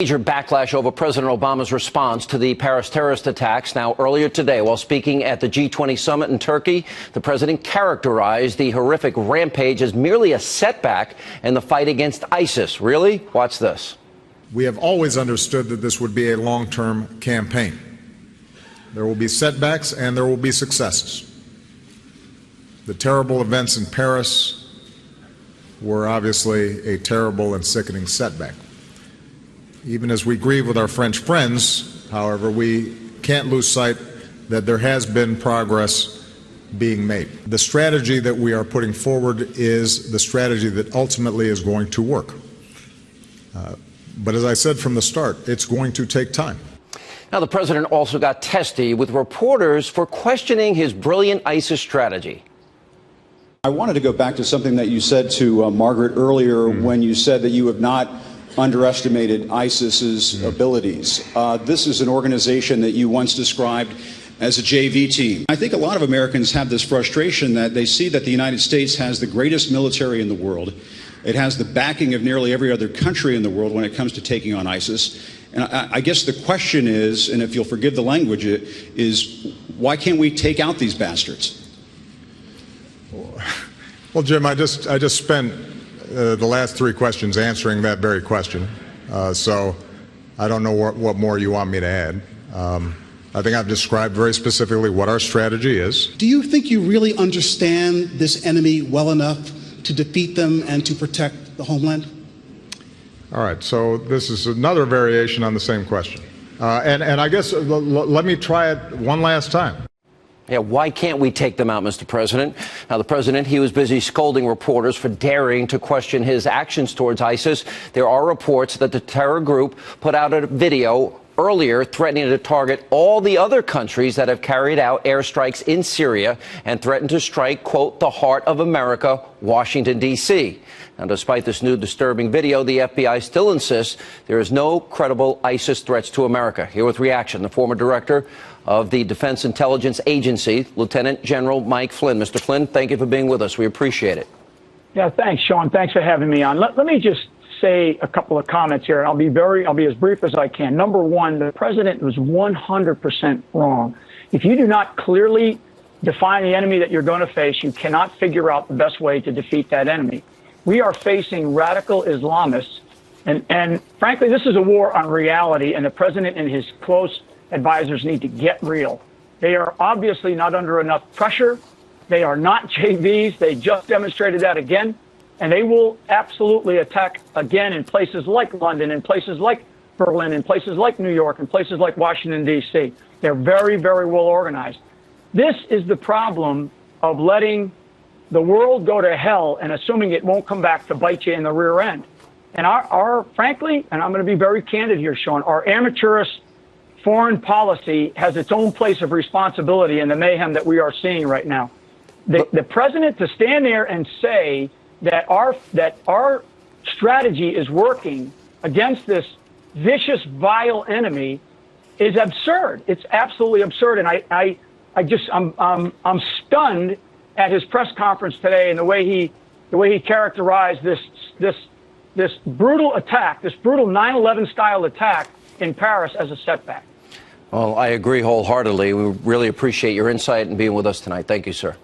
Major backlash over President Obama's response to the Paris terrorist attacks. Now, earlier today, while speaking at the G20 summit in Turkey, the president characterized the horrific rampage as merely a setback in the fight against ISIS. Really? Watch this. We have always understood that this would be a long-term campaign. There will be setbacks and there will be successes. The terrible events in Paris were obviously a terrible and sickening setback. Even as we grieve with our French friends, however, we can't lose sight that there has been progress being made. The strategy that we are putting forward is the strategy that ultimately is going to work. But as I said from the start, it's going to take time. Now, the president also got testy with reporters for questioning his brilliant ISIS strategy. I wanted to go back to something that you said to Margaret earlier when you said that you have not underestimated ISIS's abilities. This is an organization that you once described as a JV team. I think a lot of Americans have this frustration that they see that the United States has the greatest military in the world. It has the backing of nearly every other country in the world when it comes to taking on ISIS. And I guess the question is, and if you'll forgive the language, is why can't we take out these bastards? Well, Jim, I just spent the last three questions answering that very question. So I don't know what more you want me to add. I think I've described very specifically what our strategy is. Do you think you really understand this enemy well enough to defeat them and to protect the homeland? All right, so this is another variation on the same question. And I guess let me try it one last time. Yeah, why can't we take them out, Mr. President? Now, the president, he was busy scolding reporters for daring to question his actions towards ISIS. There are reports that the terror group put out a video earlier threatening to target all the other countries that have carried out airstrikes in Syria and threatened to strike, quote, the heart of America, Washington, D.C. Now, despite this new disturbing video, the FBI still insists there is no credible ISIS threats to America. Here with reaction, the former director of the Defense Intelligence Agency, Lieutenant General Mike Flynn. Mr. Flynn, thank you for being with us. We appreciate it. Yeah, thanks, Sean. Thanks for having me on. Let me just say a couple of comments here, and I'll be as brief as I can. Number one, the president was 100% wrong. If you do not clearly define the enemy that you're going to face, you cannot figure out the best way to defeat that enemy. We are facing radical Islamists, and frankly, this is a war on reality, and the president and his close advisors need to get real. They are obviously not under enough pressure. They are not JVs. They just demonstrated that again. And they will absolutely attack again in places like London, in places like Berlin, in places like New York, in places like Washington, D.C. They're very, very well organized. This is the problem of letting the world go to hell and assuming it won't come back to bite you in the rear end. And our frankly, and I'm going to be very candid here, Sean, our amateurish foreign policy has its own place of responsibility in the mayhem that we are seeing right now. The president to stand there and say that our strategy is working against this vicious, vile enemy is absurd. It's absolutely absurd. And I'm stunned at his press conference today and the way he characterized this brutal attack, this brutal 9/11 style attack in Paris as a setback. Well, I agree wholeheartedly. We really appreciate your insight and being with us tonight. Thank you, sir.